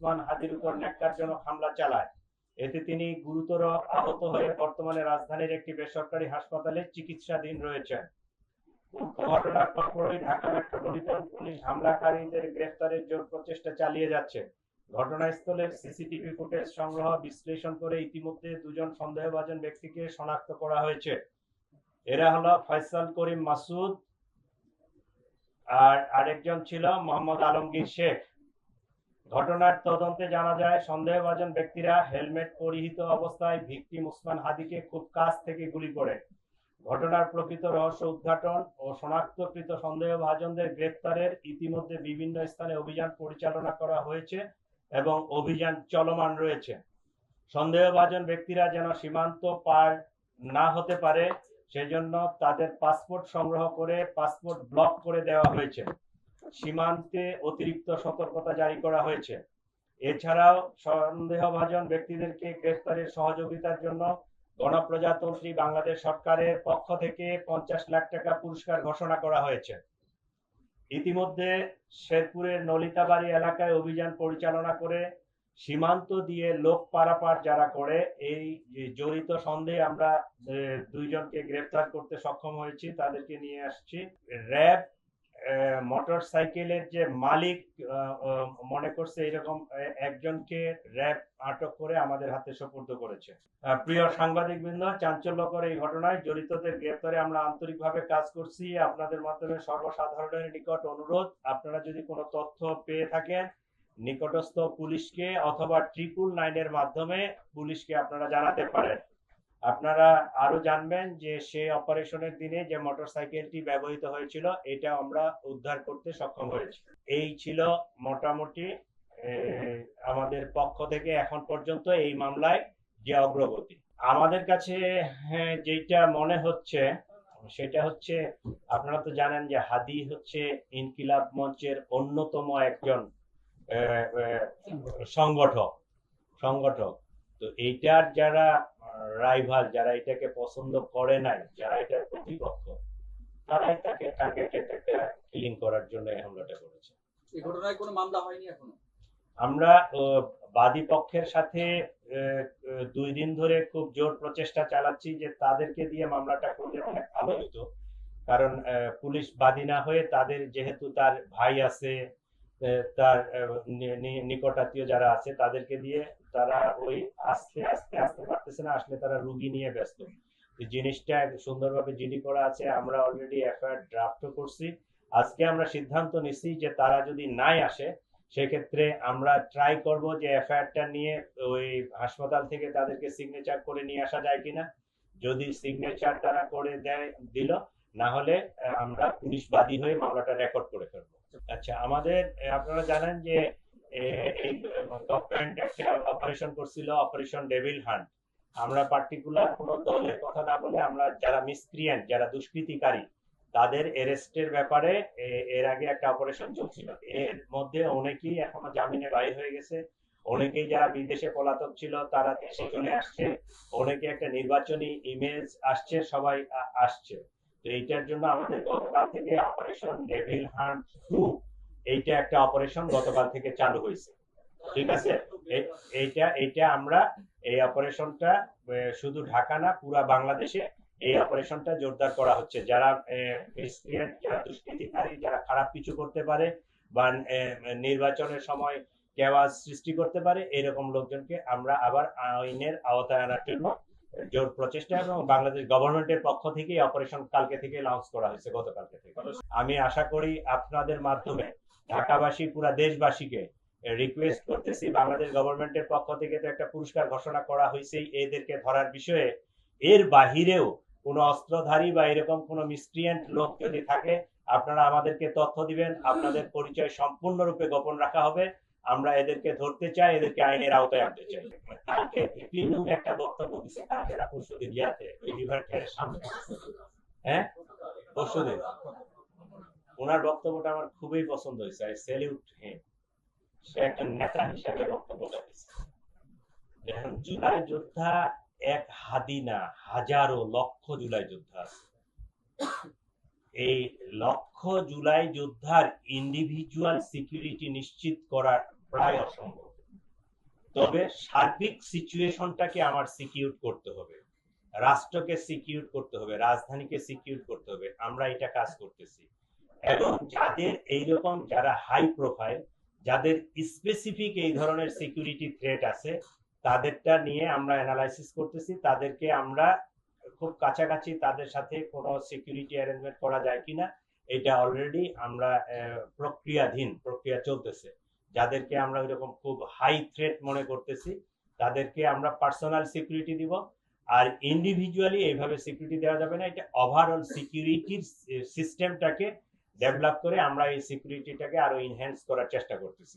ওসমান হাদির উপর ন্যাক্কারজনক হামলা চালায়। এতে তিনি গুরুতর আহত হয়ে বর্তমানে রাজধানীর একটি বেসরকারি হাসপাতালে চিকিৎসাধীন রয়েছেন। ঘটনার পরপরই ঢাকা মেট্রোপলিটন পুলিশ হামলাকারীদের গ্রেফতারের জোর প্রচেষ্টা চালিয়ে যাচ্ছে। ঘটনাস্থলের সিসিটিভি ফুটেজ সংগ্রহ বিশ্লেষণ করে ইতিমধ্যে দুজন সন্দেহভাজন ব্যক্তিকে শনাক্ত করা হয়েছে। এরা হলো ফয়সাল করিম মাসুদ আর আরেকজন ছিল মোহাম্মদ আলমগীর শেখ। ঘটনার তদন্তে জানা যায় সন্দেহভাজন ব্যক্তিরা হেলমেট পরিহিত অবস্থায় ভিকটিম ওসমান হাদিকে খুব কাছ থেকে গুলি করে। ঘটনার প্রকৃত রহস্য উদ্ঘাটন ও শনাক্তকৃত সন্দেহভাজনদের গ্রেফতারের ইতিমধ্যে বিভিন্ন স্থানে অভিযান পরিচালনা করা হয়েছে এবং অভিযান চলমান রয়েছে। সন্দেহভাজন ব্যক্তিরা যেন সীমান্ত পার না হতে পারে সেজন্য তাদের পাসপোর্ট সংগ্রহ করে পাসপোর্ট ব্লক করে দেওয়া হয়েছে। সীমান্তে অতিরিক্ত সতর্কতা জারি করা হয়েছে। এছাড়াও সন্দেহভাজন ব্যক্তিদেরকে গ্রেফতারের সহযোগিতার জন্য গণপ্রজাতন্ত্রী বাংলাদেশ সরকারের পক্ষ থেকে 50 লাখ টাকা পুরস্কার ঘোষণা করা হয়েছে। ইতিমধ্যে শেরপুরের নলিতাবাড়ি এলাকায় অভিযান পরিচালনা করে সীমান্ত দিয়ে লোক পারাপার যারা করে এই জড়িত সন্দেহে আমরা দুইজনকে গ্রেফতার করতে সক্ষম হয়েছি, তাদেরকে নিয়ে আসছি। র্যাব মোটর সাইকেলের যে মালিক মনে করছে এরকম একজনকে র্যাব আটক করে আমাদের হাতে সোপর্দ করেছে। প্রিয় সাংবাদিক বৃন্দ, চাঞ্চল্যকর এই ঘটনায় জড়িতদের গ্রেফতারে আমরা আন্তরিকভাবে কাজ করছি। আপনাদের মাধ্যমে সর্বসাধারণের নিকট অনুরোধ, আপনারা যদি কোনো তথ্য পেয়ে থাকেন নিকটস্থ পুলিশকে অথবা 999 এর মাধ্যমে পুলিশকে আপনারা জানাতে পারেন। আপনারা আরো জানবেন যে সেই অপারেশনের দিনে যে মোটরসাইকেলটি ব্যবহৃত হয়েছিল এটা আমরা উদ্ধার করতে সক্ষম হয়েছি। এই ছিল মোটামুটি আমাদের পক্ষ থেকে এখন পর্যন্ত এই মামলায় যে অগ্রগতি। আমাদের কাছে যেটা মনে হচ্ছে সেটা হচ্ছে, আপনারা তো জানেন যে হাদি হচ্ছে ইনকিলাব মঞ্চের অন্যতম একজন সংগঠক। তো এইটার যারা রাইভাল, যারা এটাকে পছন্দ করে নাই, যারা এটার প্রতিপক্ষ, তারাই তাকে টার্গেটেড একটা কিলিং করার জন্য এই হামলাটা করেছে। এই ঘটনায় কোনো মামলা হয়নি এখনো? আমরা বাদী পক্ষের সাথে 2 দিন ধরে খুব জোর প্রচেষ্টা চালাচ্ছি যে তাদেরকে দিয়ে মামলাটা করলে ভালো হতো। কারণ পুলিশ বাদী না হয়ে তাদের, যেহেতু তার ভাই আছে, তার নিকটাত্মীয় যারা আছে তাদেরকে দিয়ে তারা ওই আসতে পারতেছে না, আসলে তারা রুগী নিয়ে ব্যস্ত। জিনিসটা সুন্দরভাবে জিডি করা আছে, আমরা অলরেডি এফআইআর ড্রাফটও করছি। আজকে আমরা সিদ্ধান্ত নিচ্ছি যে তারা যদি নাই আসে সেক্ষেত্রে আমরা ট্রাই করব যে এফআইআরটা নিয়ে ওই হাসপাতাল থেকে তাদেরকে সিগনেচার করে নিয়ে আসা যায় কিনা। যদি সিগনেচার তারা করে দিল, না হলে আমরা পুলিশ বাদী হয়ে মামলাটা রেকর্ড করে ফেলবো। আচ্ছা, আমাদের আপনারা জানেন যে এই গভর্নমেন্ট একটা অপারেশন করছিল, অপারেশন ডেভিল হান্ট। আমরা পার্টিকুলার কোনো দলের কথা না বলে আমরা যারা মিসক্রিয়েন্ট, যারা দুষ্কৃতিকারী, তাদের অ্যারেস্টের ব্যাপারে এর আগে একটা অপারেশন চলছিল। এর মধ্যে অনেকেই এখনো জামিনে বাইর হয়ে গেছে, অনেকেই যারা বিদেশে পলাতক ছিল তারা দেশে চলে আসছে, অনেকে একটা নির্বাচনী ইমেজ আসছে, সবাই আসছে। তো এইটার জন্য আমাদের গতকাল থেকে অপারেশন ডেভিল হান্ট 2 এইটা একটা অপারেশন গতকাল থেকে চালু হয়েছে। ঠিক আছে, এইটা আমরা এই অপারেশনটা শুধু ঢাকা না, পুরা বাংলাদেশে এই অপারেশনটা জোরদার করা হচ্ছে। যারা দুষ্কৃতিকারী, যারা খারাপ কিছু করতে পারে বা নির্বাচনের সময় কেওয়াস সৃষ্টি করতে পারে, এরকম লোকজনকে আমরা আবার আইনের আওতায় আনার জন্য জোর প্রচেষ্টা, এবং বাংলাদেশ গভর্নমেন্টের পক্ষ থেকে অপারেশন কালকে থেকে লঞ্চ করা হয়েছে, গতকালকে থেকে। আমি আশা করি আপনাদের মাধ্যমে ঢাকাবাসী, পুরা দেশবাসীকে রিকোয়েস্ট করতেছি, বাংলাদেশ গভর্নমেন্টের পক্ষ থেকে তো একটা পুরস্কার ঘোষণা করা হয়েছে এদেরকে ধরার বিষয়ে, এর বাহিরেও কোনো অস্ত্রধারী বা এরকম কোনো মিসক্রিয়েন্ট লোক যদি থাকে আপনারা আমাদেরকে তথ্য দিবেন, আপনাদের পরিচয় সম্পূর্ণরূপে গোপন রাখা হবে। আমরা এদেরকে ধরতে চাই, এদেরকে আইনের আওতায় আনতে চাই। কালকে একটা বক্তব্য দিচ্ছে, কালকেরা পরশুদিন ইয়াতে ওই রিভার কেয়ারের সামনে, পরশুদিন ওনার বক্তব্যটা আমার খুবই পছন্দ হয়েছে। আই স্যালিউট হিম। সে একটা নেতা হিসেবে বক্তব্য দিচ্ছে। দেখেন, জুলাই যোদ্ধা এক হাদি না, হাজারো লক্ষ জুলাই যোদ্ধা আছে। এই লক্ষ জুলাই যোদ্ধার ইন্ডিভিজুয়াল সিকিউরিটি নিশ্চিত করা প্রায় অসম্ভব। তবে সার্বিক সিচুয়েশনটাকে আমার সিকিউর করতে হবে, রাষ্ট্রকে সিকিউর করতে হবে, রাজধানীকে সিকিউর করতে হবে। আমরা এটা কাজ করতেছি এবং যাদের এইরকম যারা হাই প্রোফাইল, যাদের স্পেসিফিক এই ধরনের সিকিউরিটি থ্রেট আছে, তাদেরটা নিয়ে আমরা অ্যানালাইসিস করতেছি। তাদেরকে আমরা খুব কাছাকাছি তাদের সাথে কোনো সিকিউরিটি অ্যারেঞ্জমেন্ট করা যায় কিনা এটা অলরেডি আমরা প্রক্রিয়া চলতেছে। যাদেরকে আমরা এরকম খুব হাই থ্রেট মনে করতেছি তাদেরকে আমরা পার্সোনাল সিকিউরিটি দিব, আর ইন্ডিভিজুয়ালি এইভাবে সিকিউরিটি দেওয়া যাবে না। এটা ওভারঅল সিকিউরিটির সিস্টেমটাকে ডেভেলপ করে আমরা এই সিকিউরিটিটাকে আরো ইনহ্যান্স করার চেষ্টা করতেছি।